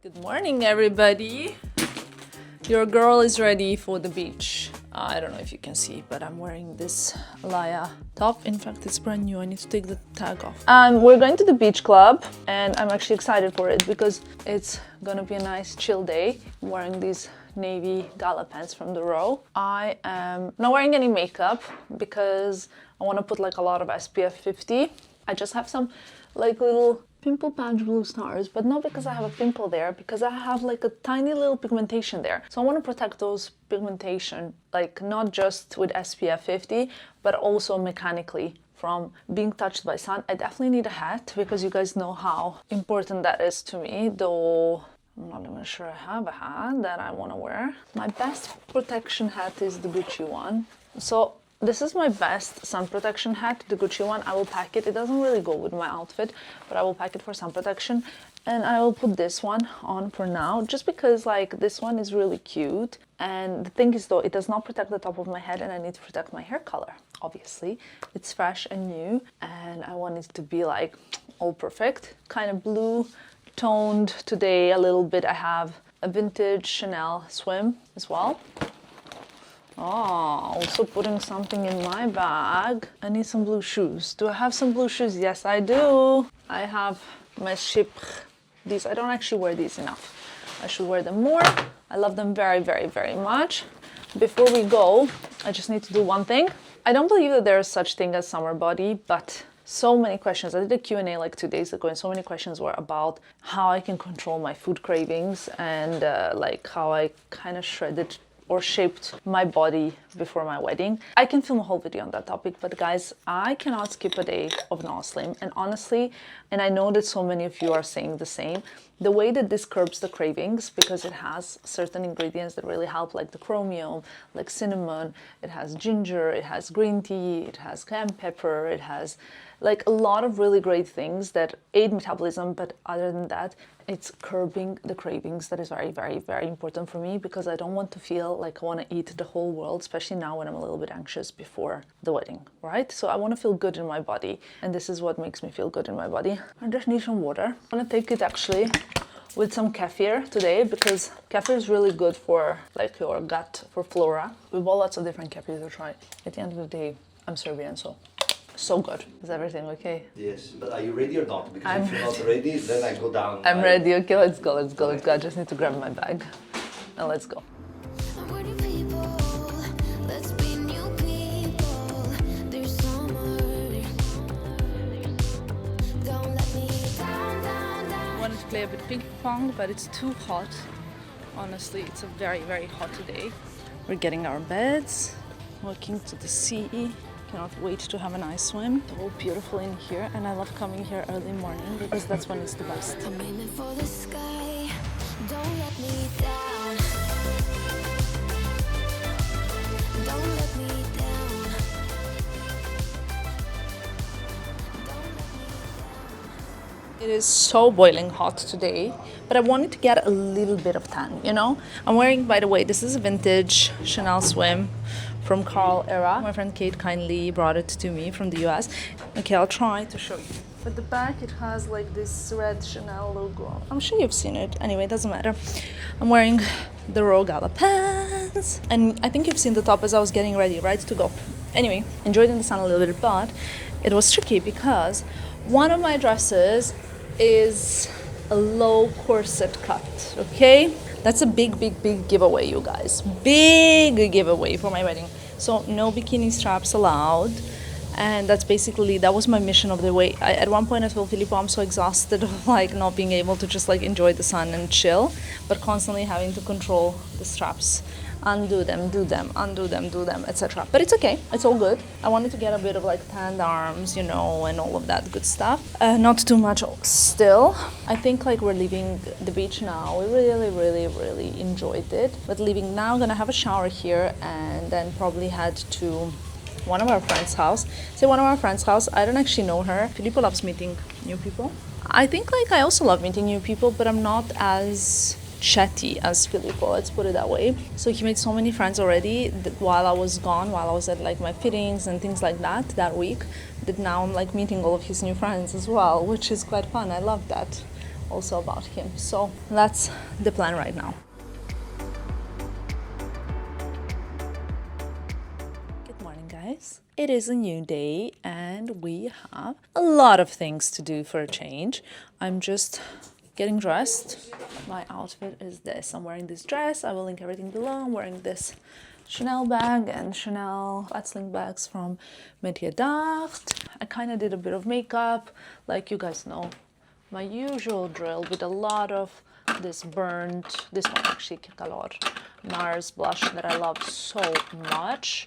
Good morning, everybody. Your girl is ready for the beach. I don't know if you can see, but I'm wearing this Alaya top. In fact, it's brand new. I need to take the tag off. We're going to the beach club, and I'm actually excited for it because it's gonna be a nice chill day. I'm wearing these navy gala pants from the Row. I am not wearing any makeup because I want to put like a lot of SPF 50. I just have some like little pimple patch blue stars, but not because I have a pimple there, because I have like a tiny little pigmentation there. So I want to protect those pigmentation, like not just with SPF 50, but also mechanically from being touched by sun. I definitely need a hat because you guys know how important that is to me, though I'm not even sure I have a hat that I want to wear. My best protection hat is the Gucci one. So this is my best sun protection hat, the Gucci one. I will pack it. It doesn't really go with my outfit, but I will pack it for sun protection. And I will put this one on for now, just because like this one is really cute. And the thing is though, it does not protect the top of my head and I need to protect my hair color, obviously. It's fresh and new and I want it to be like all perfect. Kind of blue toned today a little bit. I have a vintage Chanel swim as well. Oh, also putting something in my bag. I need some blue shoes. Do I have some blue shoes? Yes, I do. I have my Chypre. These, I don't actually wear these enough. I should wear them more. I love them very, very, very much. Before we go, I just need to do one thing. I don't believe that there is such thing as summer body, but so many questions. I did a Q&A like 2 days ago and so many questions were about how I can control my food cravings and like how I kind of shredded or shaped my body before my wedding. I can film a whole video on that topic, but guys, I cannot skip a day of no slim. And honestly, and I know that so many of you are saying the same, the way that this curbs the cravings, because it has certain ingredients that really help, like the chromium, like cinnamon, it has ginger, it has green tea, it has cayenne pepper, it has like a lot of really great things that aid metabolism, but other than that, it's curbing the cravings. That is very, very, very important for me because I don't want to feel like I want to eat the whole world, especially now when I'm a little bit anxious before the wedding, right? So I want to feel good in my body, and this is what makes me feel good in my body. I just need some water. I'm gonna take it actually with some kefir today because kefir is really good for like your gut, for flora. We bought lots of different kefirs to try. At the end of the day, I'm Serbian, so good. Is everything okay? Yes, but are you ready or not? Because if you're not ready, then I go down. I'm ready. Okay, let's go. I just need to grab my bag and let's go. I wanted to play a bit ping pong, but it's too hot. Honestly, it's a very, very hot day. We're getting our beds, walking to the sea. Cannot wait to have a nice swim. It's all beautiful in here and I love coming here early morning because that's when it's the best. I'm aiming for the sky. Don't let me down. Don't let me down. It is so boiling hot today, but I wanted to get a little bit of tan, you know? I'm wearing, by the way, this is a vintage Chanel swim from Carl era. My friend Kate kindly brought it to me from the US. Okay, I'll try to show you. At the back it has like this red Chanel logo. I'm sure you've seen it. Anyway, it doesn't matter. I'm wearing the Row Gala pants. And I think you've seen the top as I was getting ready, right, to go. Anyway, enjoyed in the sun a little bit, but it was tricky because one of my dresses is a low corset cut, okay? That's a big, big, big giveaway, you guys. Big giveaway for my wedding. So no bikini straps allowed. And that's basically, that was my mission of the way. At one point I told Filippo I'm so exhausted of like not being able to just like enjoy the sun and chill, but constantly having to control the straps. Undo them, do them, undo them, do them, etc. But it's okay, it's all good. I wanted to get a bit of like tanned arms, you know, and all of that good stuff. Not too much still. I think like we're leaving the beach now. We really, really, really enjoyed it. But leaving now, gonna have a shower here and then probably head to one of our friends' house. Say one of our friends' house. I don't actually know her. Filippo loves meeting new people. I think like I also love meeting new people, but I'm not as chatty as Filippo, let's put it that way. So he made so many friends already that while I was gone, while I was at like my fittings and things like that week, that now I'm like meeting all of his new friends as well, which is quite fun. I love that. also about him. So that's the plan right now. Good morning, guys. It is a new day and we have a lot of things to do for a change. I'm just getting dressed. My outfit is this. I'm wearing this dress. I will link everything below. I'm wearing this Chanel bag and Chanel flat sling bags from Métier d'Art. I kind of did a bit of makeup, like you guys know, my usual drill with a lot of this burnt, this one actually, Calor, NARS blush that I love so much.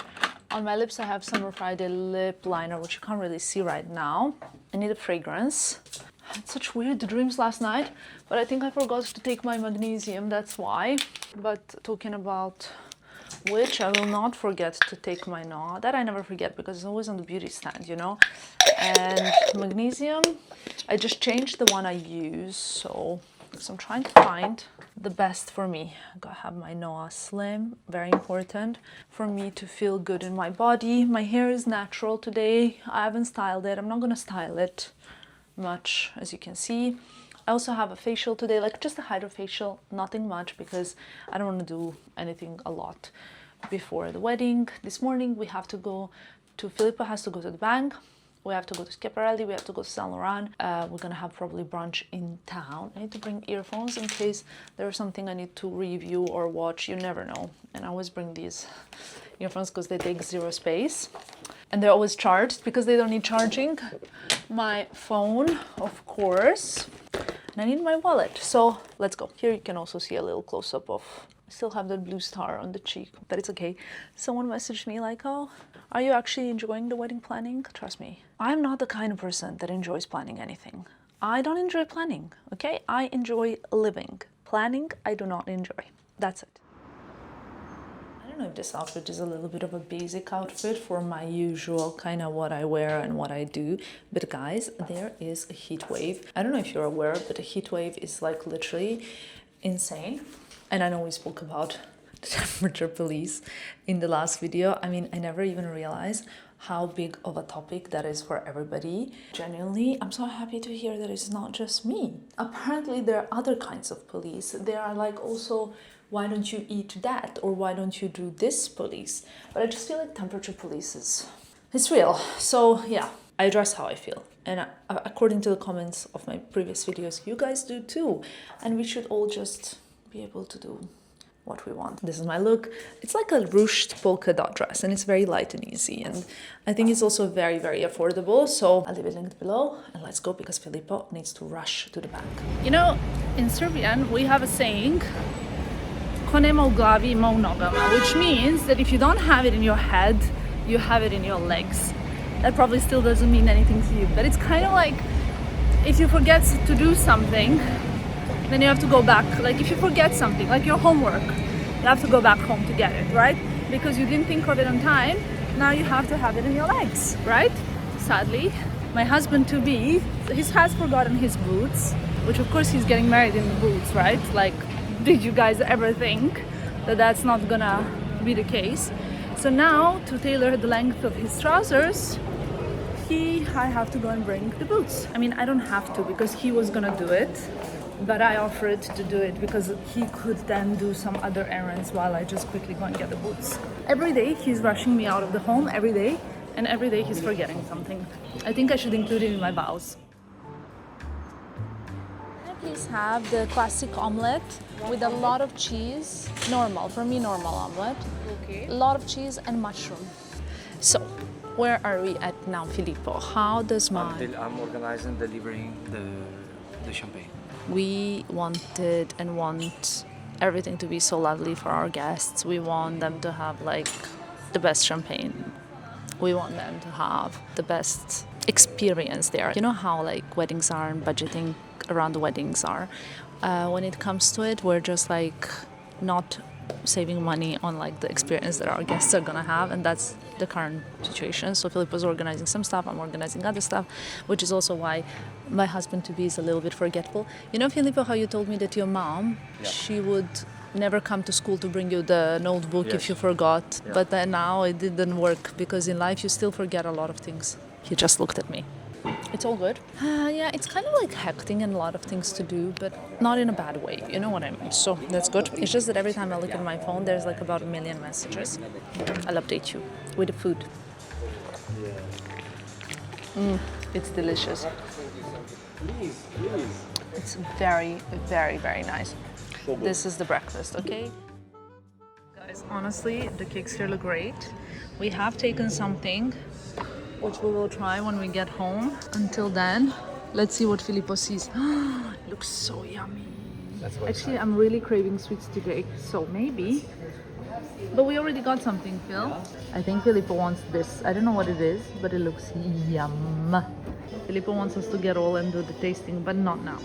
On my lips I have Summer Friday lip liner, which you can't really see right now. I need a fragrance. I had such weird dreams last night, but I think I forgot to take my magnesium, that's why. But talking about which, I will not forget to take my NARS. That I never forget because it's always on the beauty stand, you know. And magnesium, I just changed the one I use, so I'm trying to find the best for me. I gotta have my NARS Slim, very important for me to feel good in my body. My hair is natural today. I haven't styled it. I'm not gonna style it much, as you can see. I also have a facial today, like just a hydrofacial, nothing much because I don't want to do anything a lot before the wedding. This morning we have to go to, Filippo has to go to the bank, we have to go to Schiaparelli, we have to go to Saint Laurent. We're gonna have probably brunch in town. I need to bring earphones in case there's something I need to review or watch, you never know. And I always bring these earphones because they take zero space. And they're always charged because they don't need charging. My phone, of course. And I need my wallet, so let's go. Here you can also see a little close-up of, I still have that blue star on the cheek, but it's okay. Someone messaged me like, oh, are you actually enjoying the wedding planning? Trust me, I'm not the kind of person that enjoys planning anything. I don't enjoy planning, okay? I enjoy living. Planning, I do not enjoy. That's it. I don't know if this outfit is a little bit of a basic outfit for my usual kind of what I wear and what I do, but guys, there is a heat wave. I don't know if you're aware, but a heat wave is like literally insane. And I know we spoke about the temperature police in the last video. I mean, I never even realized how big of a topic that is for everybody. Genuinely, I'm so happy to hear that it's not just me. Apparently there are other kinds of police. There are like also, why don't you eat that? Or why don't you do this police? But I just feel like temperature police is, it's real. So yeah, I dress how I feel. And according to the comments of my previous videos, you guys do too. And we should all just be able to do what we want. This is my look. It's like a ruched polka dot dress and it's very light and easy. And I think it's also very, very affordable. So I'll leave it linked below and let's go because Filippo needs to rush to the bank. You know, in Serbian, we have a saying, ko nema u glavi, ima u nogama, which means that if you don't have it in your head, you have it in your legs. That probably still doesn't mean anything to you, but it's kind of like if you forget to do something, then you have to go back. Like if you forget something, like your homework, you have to go back home to get it, right? Because you didn't think of it on time, now you have to have it in your legs, right? Sadly, my husband-to-be, he has forgotten his boots, which of course he's getting married in the boots, right? Like, did you guys ever think that that's not gonna be the case? So now, to tailor the length of his trousers, I have to go and bring the boots. I mean, I don't have to because he was gonna do it, but I offered to do it because he could then do some other errands while I just quickly go and get the boots. Every day he's rushing me out of the home, every day, and every day he's forgetting something. I think I should include it in my vows. Can I please have the classic omelette with a lot of cheese? Normal, for me normal omelette. Okay. A lot of cheese and mushroom. So, where are we at now, Filippo? How does I'm organizing, delivering the champagne. We wanted and want everything to be so lovely for our guests. We want them to have like the best champagne. We want them to have the best experience there. You know how like weddings are and budgeting around the weddings are. When it comes to it, we're just like not saving money on like the experience that our guests are gonna have, and that's the current situation. So Filippo's organizing some stuff, I'm organizing other stuff, which is also why my husband-to-be is a little bit forgetful. You know, Filippo, how you told me that your mom, she would never come to school to bring you the notebook if you forgot, but then now it didn't work because in life you still forget a lot of things. He just looked at me. It's all good. Yeah, it's kind of like hectic and a lot of things to do, but not in a bad way. You know what I mean? So that's good. It's just that every time I look at my phone, there's like about 1,000,000 messages. I'll update you with the food. It's delicious. It's very, very, very nice. This is the breakfast, okay? Guys, honestly, the cakes here look great. We have taken something which we will try when we get home. Until then, let's see what Filippo sees. It looks so yummy. Actually, I'm really craving sweets today, so maybe. But we already got something, Phil. I think Filippo wants this. I don't know what it is, but it looks yum. Filippo wants us to get all and do the tasting, but not now.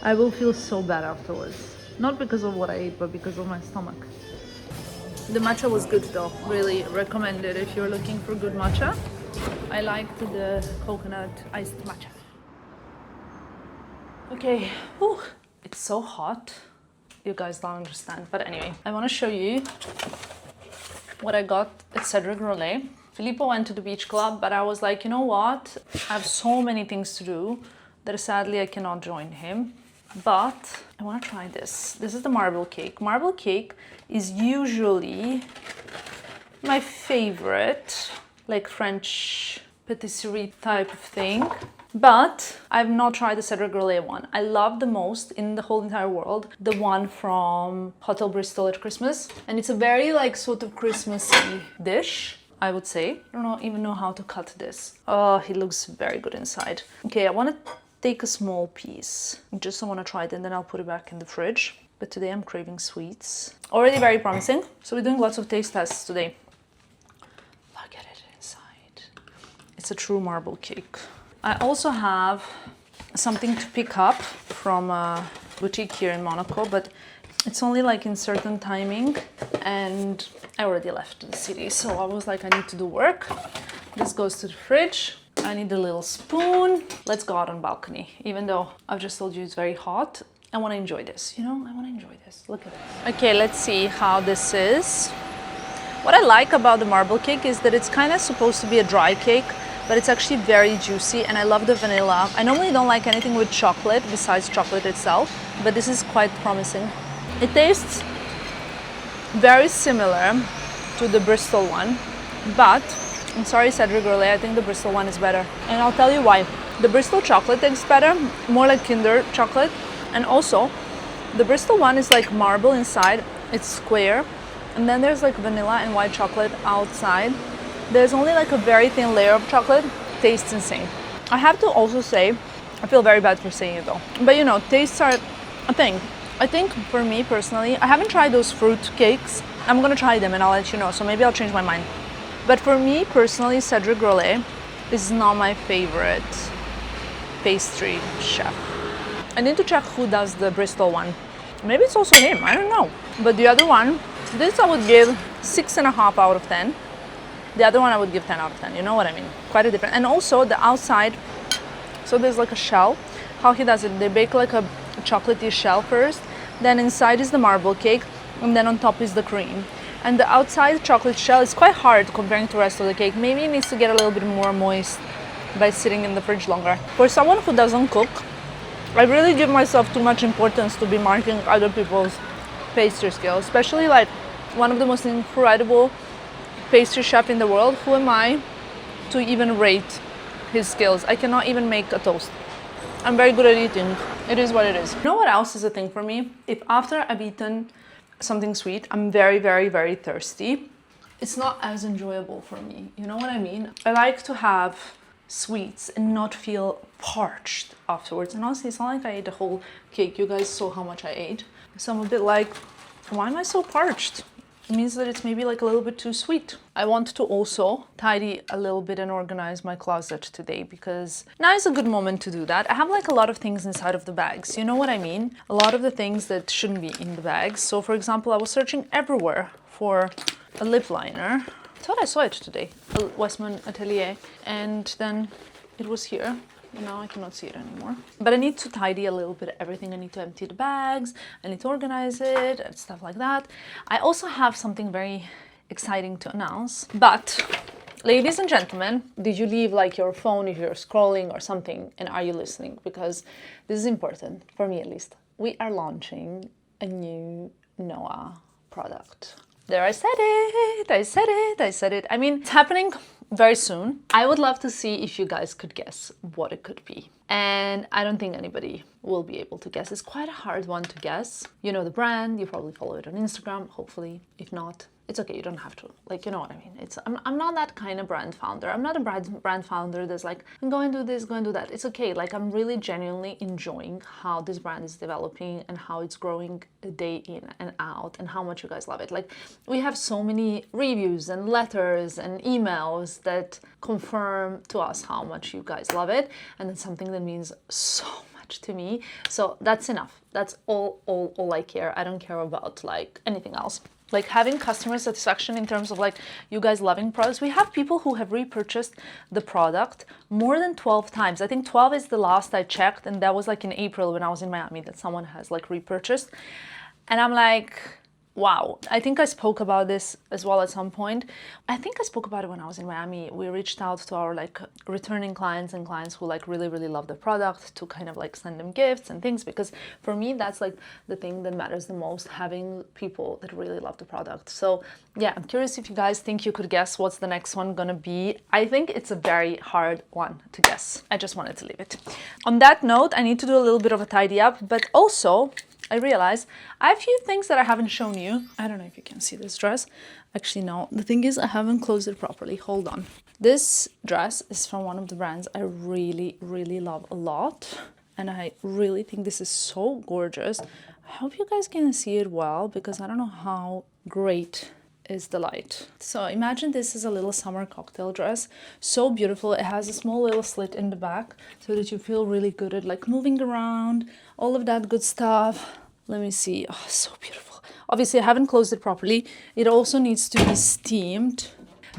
I will feel so bad afterwards. Not because of what I ate, but because of my stomach. The matcha was good though. Really recommend it if you're looking for good matcha. I liked the coconut iced matcha. Okay, whew. It's so hot. You guys don't understand. But anyway, I want to show you what I got at Cedric Rollet. Filippo went to the beach club, but I was like, you know what? I have so many things to do that sadly I cannot join him. But I want to try this. This is the marble cake. Marble cake is usually my favorite, like French patisserie type of thing. But I've not tried the Cedric Rollet one. I love the most in the whole entire world the one from Hotel Bristol at Christmas. And it's a very like sort of Christmassy dish, I would say. I don't even know how to cut this. Oh, it looks very good inside. Okay, I want to take a small piece. Just I want to try it and then I'll put it back in the fridge. But today I'm craving sweets. Already very promising. So we're doing lots of taste tests today. Look at it inside. It's a true marble cake. I also have something to pick up from a boutique here in Monaco, but it's only like in certain timing and I already left the city. So I was like, I need to do work. This goes to the fridge. I need a little spoon. Let's go out on balcony. Even though I've just told you it's very hot, I want to enjoy this. You know, I want to enjoy this. Look at this. Okay, let's see how this is. What I like about the marble cake is that it's kind of supposed to be a dry cake, but it's actually very juicy and I love the vanilla. I normally don't like anything with chocolate besides chocolate itself, but this is quite promising. It tastes very similar to the Bristol one, but I'm sorry, Cedric Rollet, I think the Bristol one is better. And I'll tell you why. The Bristol chocolate tastes better, more like Kinder chocolate. And also, the Bristol one is like marble inside, it's square. And then there's like vanilla and white chocolate outside. There's only like a very thin layer of chocolate. Tastes insane. I have to also say, I feel very bad for saying it though, but you know, tastes are a thing. I think for me personally, I haven't tried those fruit cakes. I'm gonna try them and I'll let you know, so maybe I'll change my mind. But for me personally, Cedric Rollet is not my favorite pastry chef. I need to check who does the Bristol one. Maybe it's also him, I don't know. But the other one, this I would give 6.5 out of 10. The other one I would give 10 out of 10, you know what I mean? Quite a different. And also the outside, so there's like a shell. How he does it, they bake like a chocolatey shell first, then inside is the marble cake, and then on top is the cream. And the outside chocolate shell is quite hard comparing to the rest of the cake. Maybe it needs to get a little bit more moist by sitting in the fridge longer. For someone who doesn't cook, I really give myself too much importance to be marking other people's pastry skills, especially like one of the most incredible pastry chef in the world. Who am I to even rate his skills? I cannot even make a toast. I'm very good at eating. It is what it is. You know what else is a thing for me? If after I've eaten something sweet, I'm very, very, very thirsty, it's not as enjoyable for me. You know what I mean? I like to have sweets and not feel parched afterwards. And honestly, it's not like I ate a whole cake. You guys saw how much I ate. So I'm a bit like, why am I so parched? It means that it's maybe like a little bit too sweet. I want to also tidy a little bit and organize my closet today because now is a good moment to do that. I have like a lot of things inside of the bags. You know what I mean? A lot of the things that shouldn't be in the bags. So for example, I was searching everywhere for a lip liner. I thought I saw it today, at Westman Atelier, and then it was here. Now I cannot see it anymore. But I need to tidy a little bit everything. I need to empty the bags, I need to organize it and stuff like that. I also have something very exciting to announce, but Ladies and gentlemen, did you leave like your phone if you're scrolling or something, and are you listening? Because this is important, for me at least. We are launching a new Noah product. There, I said it, I said it, I said it. I mean, it's happening very soon. I would love to see if you guys could guess what it could be. And I don't think anybody will be able to guess. It's quite a hard one to guess. You know the brand, you probably follow it on Instagram, hopefully. If not, it's okay, you don't have to. Like, you know what I mean? I'm not that kind of brand founder. I'm not a brand founder that's like, I'm going to do this, going to do that. It's okay. Like, I'm really genuinely enjoying how this brand is developing and how it's growing day in and out and how much you guys love it. Like, we have so many reviews and letters and emails that confirm to us how much you guys love it. And it's something that means so much to me. So that's enough. That's all I care. I don't care about like anything else. Like having customer satisfaction in terms of like you guys loving products. We have people who have repurchased the product more than 12 times. I think 12 is the last I checked, and that was like in April when I was in Miami that someone has like repurchased. And I'm like, wow. I think I spoke about this as well at some point. I think I spoke about it when I was in Miami. We reached out to our like returning clients and clients who like really love the product to kind of like send them gifts and things, because for me that's like the thing that matters the most, having people that really love the product. So yeah, I'm curious if you guys think you could guess what's the next one gonna be. I think it's a very hard one to guess. I just wanted to leave it. On that note, I need to do a little bit of a tidy up, but also I realized I have a few things that I haven't shown you. I don't know if you can see this dress. Actually, no. The thing is, I haven't closed it properly. Hold on. This dress is from one of the brands I really love a lot. And I really think this is so gorgeous. I hope you guys can see it well, because I don't know how great is the light. So imagine this is a little summer cocktail dress. So beautiful. It has a small little slit in the back so that you feel really good at like moving around, all of that good stuff. Let me see. Oh, so beautiful. Obviously I haven't closed it properly. It also needs to be steamed,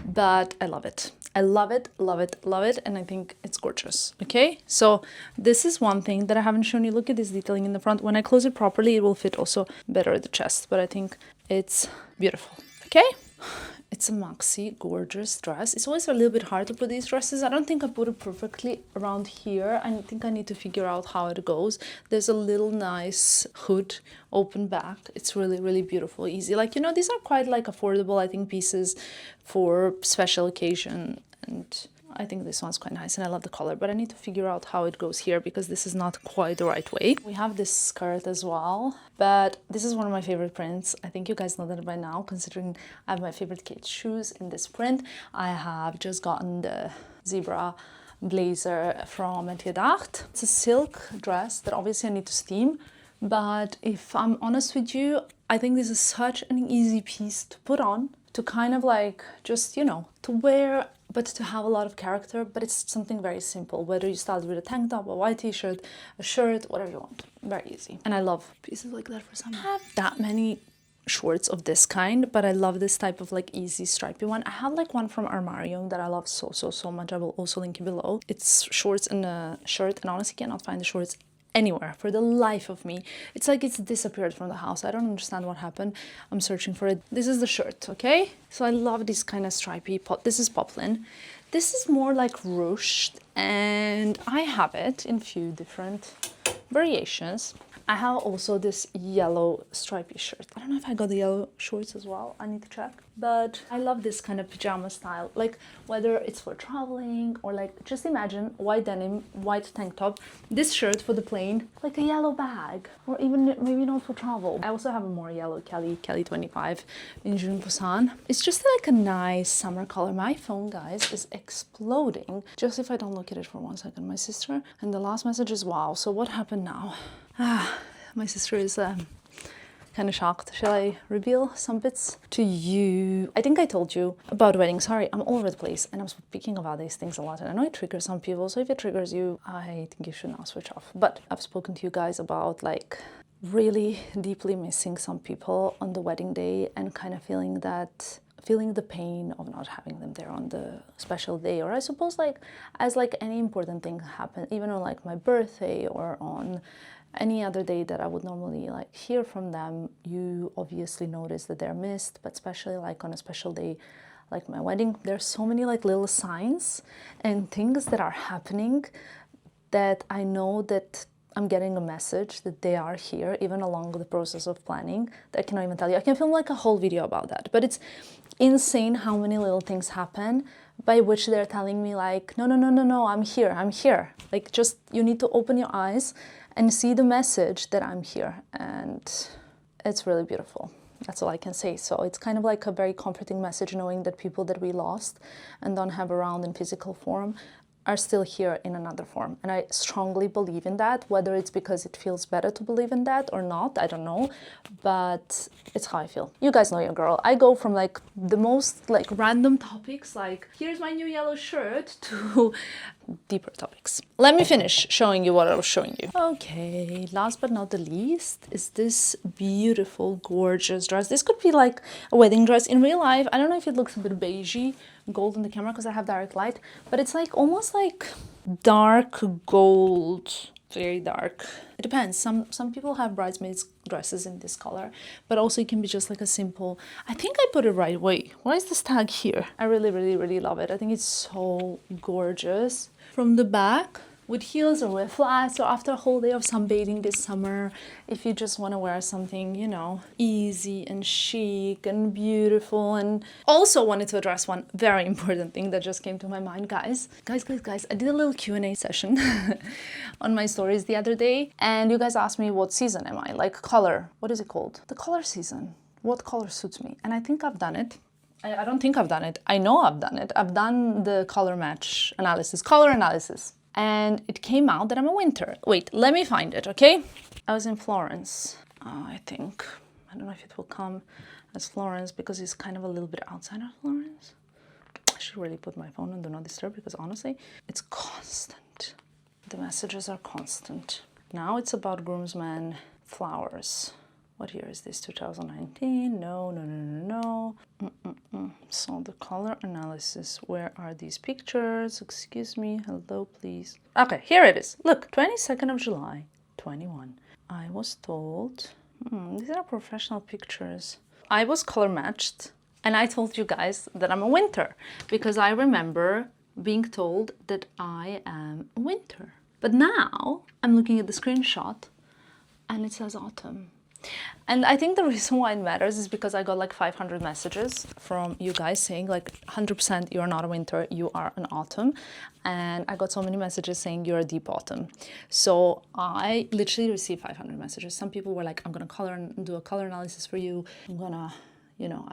but I love it. I love it, love it, love it, and I think it's gorgeous. Okay, so this is one thing that I haven't shown you. Look at this detailing in the front. When I close it properly, it will fit also better at the chest, but I think it's beautiful. Okay, it's a maxi gorgeous dress. It's always a little bit hard to put these dresses. I don't think I put it perfectly around here. I think I need to figure out how it goes. There's a little nice hood, open back. It's really beautiful, easy. Like, you know, these are quite like affordable, I think, pieces for special occasion, and I think this one's quite nice and I love the color, but I need to figure out how it goes here because this is not quite the right way. We have this skirt as well, but this is one of my favorite prints. I think you guys know that by now, considering I have my favorite kids' shoes in this print. I have just gotten the zebra blazer from Etienne. It's a silk dress that obviously I need to steam, but if I'm honest with you, I think this is such an easy piece to put on, to kind of like just, you know, to wear, but to have a lot of character. But it's something very simple, whether you start with a tank top, a white t-shirt, a shirt, whatever you want. Very easy. And I love pieces like that for summer. I have that many shorts of this kind, but I love this type of like easy stripy one. I have like one from Armario that I love so much. I will also link it below. It's shorts and a shirt, and honestly cannot find the shorts anywhere for the life of me. It's like it's disappeared from the house. I don't understand what happened. I'm searching for it. This is the shirt, okay? So I love this kind of stripy this is poplin. This is more like ruched, and I have it in a few different variations. I have also this yellow stripy shirt. I don't know if I got the yellow shorts as well. I need to check. But I love this kind of pajama style. Like whether it's for traveling or like just imagine white denim, white tank top, this shirt for the plane, like a yellow bag, or even maybe not for travel. I also have a more yellow Kelly 25 in June Busan. It's just like a nice summer color. My phone, guys, is exploding. Just if I don't look at it for 1 second. My sister, and the last message is wow. So what happened now? My sister is kind of shocked. Shall I reveal some bits to you? I think I told you about wedding. Sorry, I'm all over the place and I'm speaking about these things a lot, and I know it triggers some people, so if it triggers you, I think you should now switch off. But I've spoken to you guys about like really deeply missing some people on the wedding day and kind of feeling the pain of not having them there on the special day, or I suppose like as like any important thing happen, even on like my birthday or on any other day that I would normally like hear from them, you obviously notice that they're missed, but especially like on a special day like my wedding. There's so many like little signs and things that are happening that I know that I'm getting a message that they are here, even along the process of planning, that I cannot even tell you. I can film like a whole video about that, but it's insane how many little things happen by which they're telling me like, no, no, no, no, no, I'm here, I'm here. Like, just, you need to open your eyes and see the message that I'm here. And it's really beautiful. That's all I can say. So it's kind of like a very comforting message, knowing that people that we lost and don't have around in physical form are still here in another form. And I strongly believe in that, whether it's because it feels better to believe in that or not, I don't know, but it's how I feel. You guys know your girl. I go from like the most like random topics, like here's my new yellow shirt, to deeper topics. Let me finish showing you what I was showing you. Okay, last but not the least is this beautiful, gorgeous dress. This could be like a wedding dress. In real life, I don't know if it looks a bit beigey, gold in the camera because I have direct light, but it's like almost like dark gold, very dark. It depends. Some people have bridesmaids dresses in this color, but also it can be just like a simple. I think I put it right way. Why is this tag here? I really, really, really love it. I think it's so gorgeous. From the back, with heels or with flats, or after a whole day of sunbathing this summer, if you just want to wear something, you know, easy and chic and beautiful. And also wanted to address one very important thing that just came to my mind, guys. Guys, I did a little Q&A session on my stories the other day, and you guys asked me what season am I, like color, what is it called? The color season. What color suits me? And I think I've done it. I don't think I've done it. I know I've done it. I've done the color match analysis, color analysis. And it came out that I'm a winter. Wait, let me find it, okay? I was in Florence, I think. I don't know if it will come as Florence because it's kind of a little bit outside of Florence. I should really put my phone on Do Not Disturb because honestly, it's constant. The messages are constant. Now it's about groomsmen, flowers. What year is this? 2019? No, no, no, no, no. So the color analysis, where are these pictures? Excuse me, hello, please. Okay, here it is. Look, 22nd of July, 21. I was told, these are professional pictures. I was color matched, and I told you guys that I'm a winter because I remember being told that I am winter. But now I'm looking at the screenshot and it says autumn. And I think the reason why it matters is because I got like 500 messages from you guys saying like 100% you're not a winter, you are an autumn. And I got so many messages saying you're a deep autumn. So I literally received 500 messages. Some people were like, I'm gonna do a color analysis for you. I'm gonna, you know,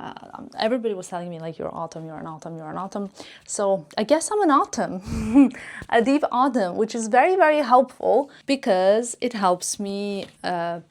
everybody was telling me like, you're autumn, you're an autumn, you're an autumn. So I guess I'm an autumn, a deep autumn, which is very, very helpful because it helps me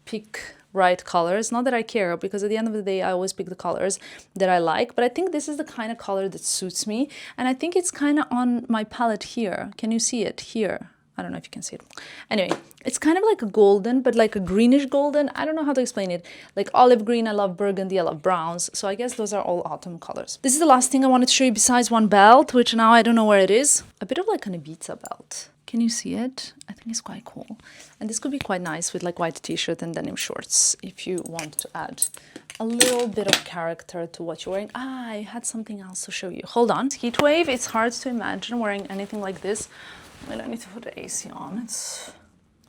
pick right colors. Not that I care, because at the end of the day I always pick the colors that I like, but I think this is the kind of color that suits me, and I think it's kind of on my palette here. Can you see it here? I don't know if you can see it. Anyway, it's kind of like a golden, but like a greenish golden. I don't know how to explain it. Like olive green, I love burgundy, I love browns. So I guess those are all autumn colors. This is the last thing I wanted to show you besides one belt, which now I don't know where it is. A bit of like an Ibiza belt. Can you see it? I think it's quite cool. And this could be quite nice with like white t-shirt and denim shorts if you want to add a little bit of character to what you're wearing. I had something else to show you. Hold on. Heat wave, it's hard to imagine wearing anything like this. Well, I need to put the AC on. It's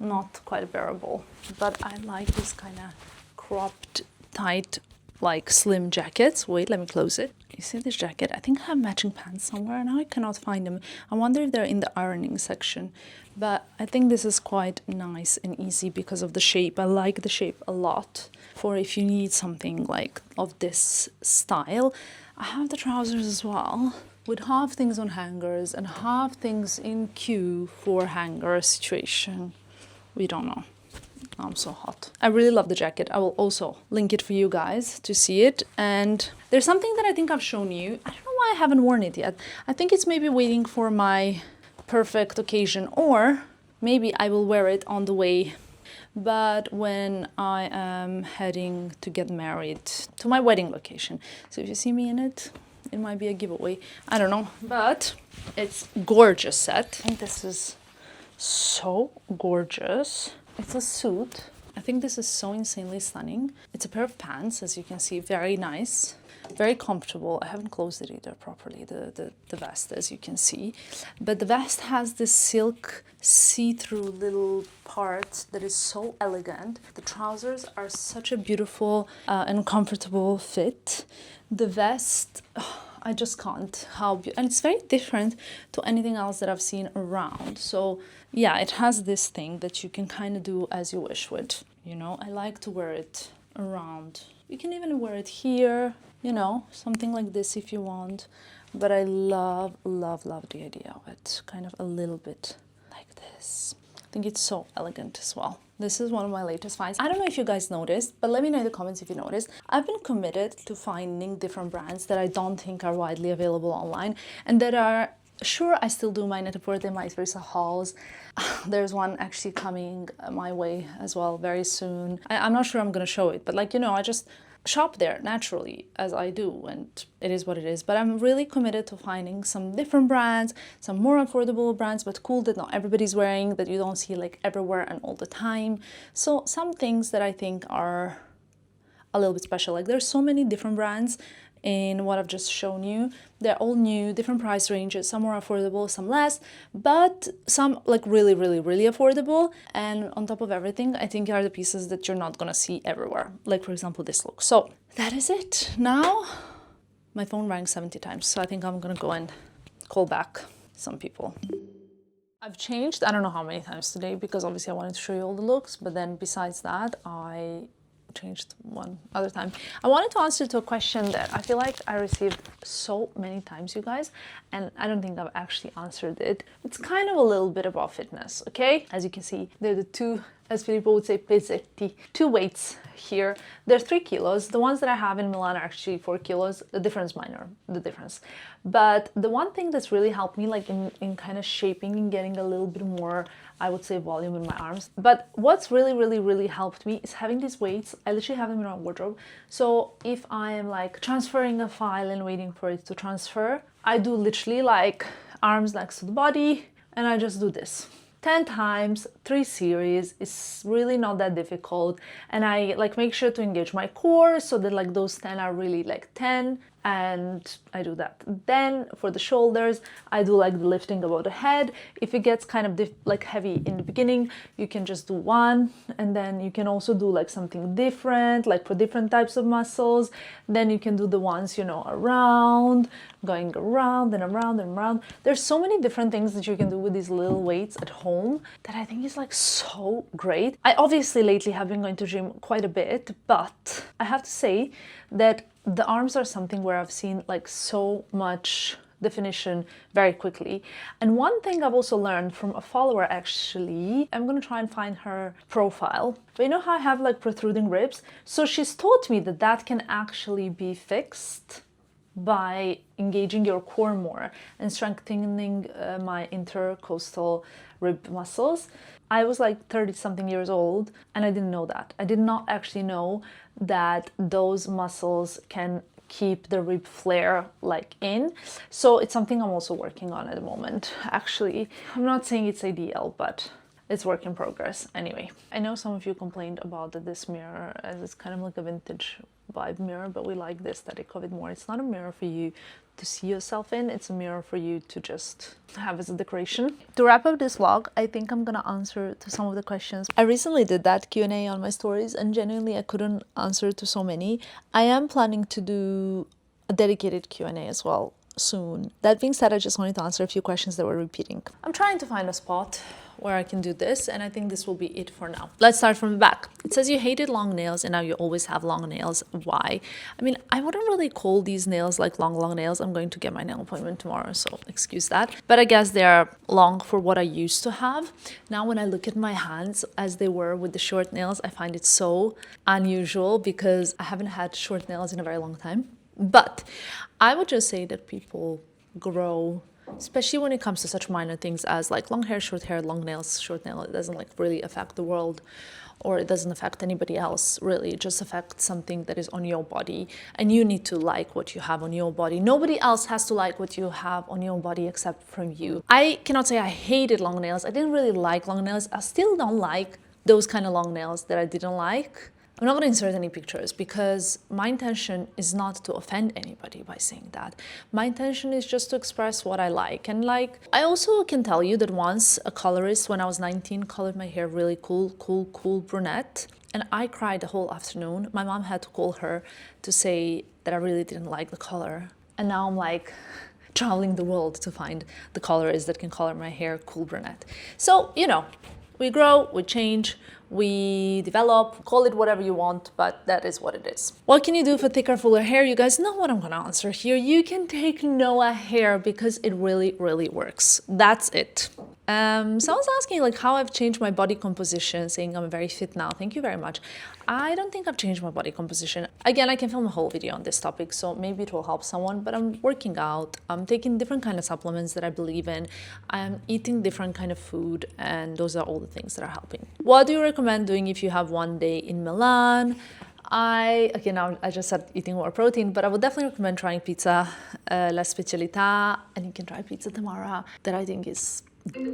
not quite bearable. But I like this kind of cropped, tight, like slim jackets. Wait, let me close it. You see this jacket? I think I have matching pants somewhere. Now I cannot find them. I wonder if they're in the ironing section. But I think this is quite nice and easy because of the shape. I like the shape a lot for if you need something like of this style. I have the trousers as well, with half things on hangers and half things in queue for hanger situation. We don't know. I'm so hot. I really love the jacket. I will also link it for you guys to see it. And there's something that I think I've shown you. I don't know why I haven't worn it yet. I think it's maybe waiting for my perfect occasion, or maybe I will wear it on the way. But when I am heading to get married to my wedding location. So if you see me in it, it might be a giveaway. I don't know, but it's gorgeous set. I think this is so gorgeous. It's a suit I think this is so insanely stunning. It's a pair of pants, as you can see, very nice, very comfortable. I haven't closed it either properly, the vest, as you can see. But the vest has this silk see-through little part that is so elegant. The trousers are such a beautiful and comfortable fit. The vest, I just can't. And it's very different to anything else that I've seen around. So yeah, it has this thing that you can kind of do as you wish with. You know, I like to wear it around. You can even wear it here, you know, something like this if you want. But I love, love, love the idea of it. Kind of a little bit like this. I think it's so elegant as well. This is one of my latest finds. I don't know if you guys noticed, but let me know in the comments if you noticed. I've been committed to finding different brands that I don't think are widely available online and that are, sure, I still do my Net-a-Porter and my Teresa hauls. There's one actually coming my way as well very soon. I'm not sure I'm gonna show it, but like, you know, I just shop there naturally as I do, and it is what it is. But I'm really committed to finding some different brands, some more affordable brands, but cool that not everybody's wearing, that you don't see like everywhere and all the time. So some things that I think are a little bit special. Like there's so many different brands in what I've just shown you. They're all new, different price ranges, some more affordable, some less, but some like really, really, really affordable. And on top of everything, I think are the pieces that you're not gonna see everywhere. Like for example, this look. So that is it. Now, my phone rang 70 times, so I think I'm gonna go and call back some people. I've changed, I don't know how many times today, because obviously I wanted to show you all the looks, but then besides that, I changed one other time. I wanted to answer to a question that I feel like I received so many times, you guys, and I don't think I've actually answered it. It's kind of a little bit about fitness, okay? As you can see, they're the two, as Filippo would say, pezzetti, two weights here. They're 3 kilos. The ones that I have in Milan are actually 4 kilos. The difference minor, the difference. But the one thing that's really helped me like in kind of shaping and getting a little bit more, I would say, volume in my arms. But what's really, really, really helped me is having these weights. I literally have them in my wardrobe. So if I am like transferring a file and waiting for it to transfer, I do literally like arms next to the body and I just do this. 10 times, 3 series. It's really not that difficult. And I like make sure to engage my core so that like those 10 are really like 10. And I do that. Then for the shoulders, I do like the lifting above the head. If it gets kind of like heavy in the beginning, you can just do one, and then you can also do like something different, like for different types of muscles. Then you can do the ones, you know, around, going around and around and around. There's so many different things that you can do with these little weights at home that I think is like so great. I obviously lately have been going to gym quite a bit, but I have to say that the arms are something where I've seen like so much definition very quickly. And one thing I've also learned from a follower, actually, I'm gonna try and find her profile, but you know how I have like protruding ribs? So she's taught me that that can actually be fixed by engaging your core more and strengthening my intercostal rib muscles. I was like 30 something years old and I didn't know that. I did not actually know that those muscles can keep the rib flare like in. So it's something I'm also working on at the moment. Actually, I'm not saying it's ideal, but it's work in progress. Anyway, I know some of you complained about this mirror as it's kind of like a vintage vibe mirror, but we like the aesthetic of it more. It's not a mirror for you to see yourself in, it's a mirror for you to just have as a decoration. To wrap up this vlog, I think I'm gonna answer to some of the questions. I recently did that Q&A on my stories and genuinely I couldn't answer to so many. I am planning to do a dedicated Q&A as well soon. That being said, I just wanted to answer a few questions that were repeating. I'm trying to find a spot where I can do this, and I think this will be it for now. Let's start from the back. It says you hated long nails and now you always have long nails. Why? I mean, I wouldn't really call these nails like long nails. I'm going to get my nail appointment tomorrow, so excuse that. But I guess they are long for what I used to have. Now when I look at my hands as they were with the short nails, I find it so unusual because I haven't had short nails in a very long time. But I would just say that people grow, especially when it comes to such minor things as like long hair, short hair, long nails, short nail. It doesn't like really affect the world, or it doesn't affect anybody else really. It just affects something that is on your body, and you need to like what you have on your body. Nobody else has to like what you have on your body except from you. I cannot say I hated long nails. I didn't really like long nails. I still don't like those kind of long nails that I didn't like. I'm not going to insert any pictures because my intention is not to offend anybody by saying that. My intention is just to express what I like. And like, I also can tell you that once a colorist, when I was 19, colored my hair really cool brunette. And I cried the whole afternoon. My mom had to call her to say that I really didn't like the color. And now I'm like traveling the world to find the colorist that can color my hair cool brunette. So, you know, we grow, we change, we develop, call it whatever you want, but that is what it is. What can you do for thicker, fuller hair? You guys know what I'm gonna answer here. You can take Noah hair because it really works. That's it. Someone's asking like how I've changed my body composition, saying I'm very fit now. Thank you very much. I don't think I've changed my body composition. Again, I can film a whole video on this topic, so maybe it will help someone, but I'm working out. I'm taking different kind of supplements that I believe in. I'm eating different kind of food, and those are all the things that are helping. What do you recommend doing if you have one day in Milan? I just said eating more protein, but I would definitely recommend trying pizza La Specialità, and you can try pizza Tamara, that I think is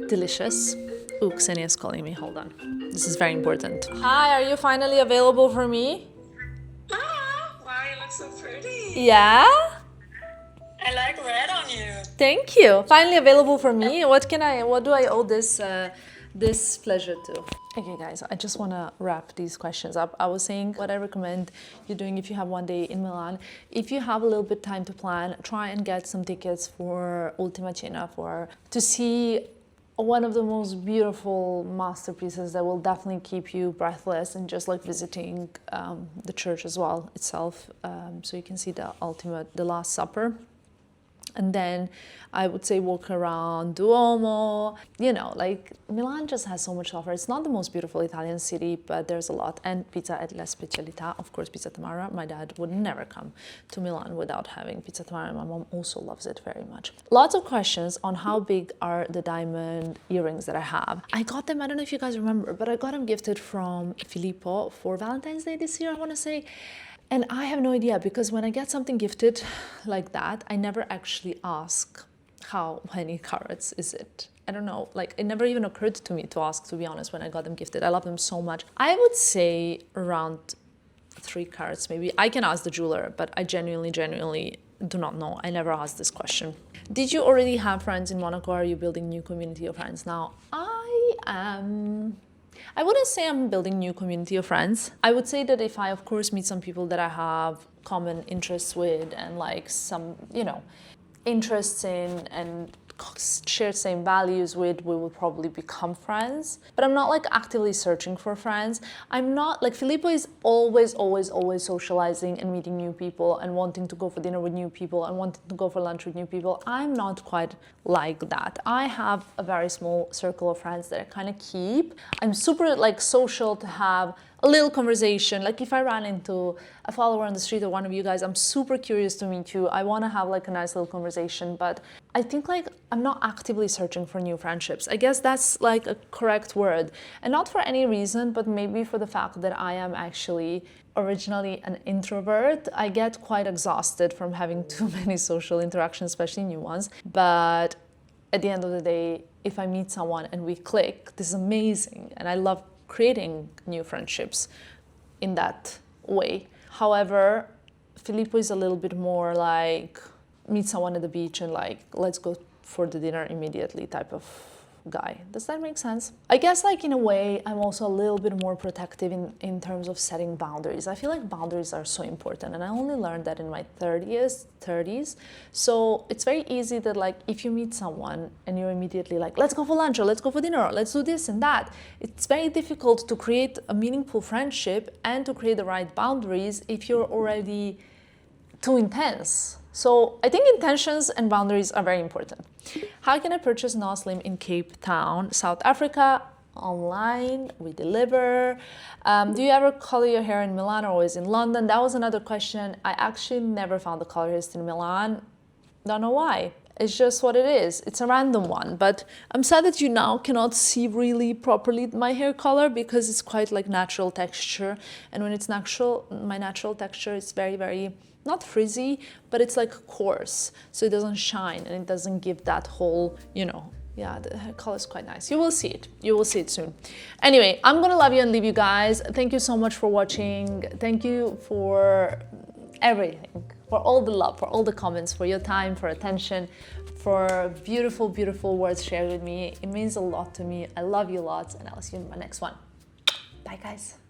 delicious. Ooh, Ksenia's calling me, hold on. This is very important. Hi, are you finally available for me? Oh, wow, you look so pretty. Yeah? I like red on you. Thank you. Finally available for me. What do I owe this pleasure to? Okay guys, I just want to wrap these questions up. I was saying what I recommend you doing if you have one day in Milan. If you have a little bit time to plan, try and get some tickets for Ultima Cena to see one of the most beautiful masterpieces that will definitely keep you breathless, and just like visiting the church as well itself, so you can see the Last Supper. And then I would say walk around Duomo. You know, like Milan just has so much to offer. It's not the most beautiful Italian city, but there's a lot. And pizza at La Specialità, of course, pizza Tamara. My dad would never come to Milan without having pizza Tamara. My mom also loves it very much. Lots of questions on how big are the diamond earrings that I have. I got them, I don't know if you guys remember, but I got them gifted from Filippo for Valentine's Day this year, I want to say. And I have no idea, because when I get something gifted like that, I never actually ask how many carats is it. I don't know, like it never even occurred to me to ask, to be honest, when I got them gifted. I love them so much. I would say around 3 carats maybe. I can ask the jeweler, but I genuinely do not know. I never asked this question. Did you already have friends in Monaco? Are you building new community of friends now? I wouldn't say I'm building new community of friends. I would say that if I, of course, meet some people that I have common interests with and like some, you know, interests in and share same values with, we will probably become friends. But I'm not like actively searching for friends. I'm not like Filippo is always socializing and meeting new people and wanting to go for dinner with new people and wanting to go for lunch with new people. I'm not quite like that. I have a very small circle of friends that I kind of keep. I'm super like social to have a little conversation. Like if I ran into a follower on the street or one of you guys, I'm super curious to meet you. I want to have like a nice little conversation, but I think like I'm not actively searching for new friendships. I guess that's like a correct word, and not for any reason, but maybe for the fact that I am actually originally an introvert. I get quite exhausted from having too many social interactions, especially new ones. But at the end of the day, if I meet someone and we click, this is amazing, and I love creating new friendships in that way. However, Filippo is a little bit more like meet someone at the beach and like let's go for the dinner immediately type of guy. Does that make sense? I guess like in a way I'm also a little bit more protective in terms of setting boundaries. I feel like boundaries are so important, and I only learned that in my 30s. So it's very easy that like if you meet someone and you're immediately like let's go for lunch or let's go for dinner or let's do this and that, it's very difficult to create a meaningful friendship and to create the right boundaries if you're already too intense. So I think intentions and boundaries are very important. How can I purchase Noah Slim in Cape Town, South Africa? Online, we deliver. Do you ever color your hair in Milan or always in London? That was another question. I actually never found a colorist in Milan. Don't know why. It's just what it is. It's a random one. But I'm sad that you now cannot see really properly my hair color, because it's quite like natural texture. And when it's natural, my natural texture is very, not frizzy, but it's like coarse. So it doesn't shine and it doesn't give that whole, you know, Yeah, the hair color is quite nice. You will see it. You will see it soon. Anyway, I'm gonna love you and leave you guys. Thank you so much for watching. Thank you for everything, for all the love, for all the comments, for your time, for attention, for beautiful, beautiful words shared with me. It means a lot to me. I love you lots, and I'll see you in my next one. Bye, guys.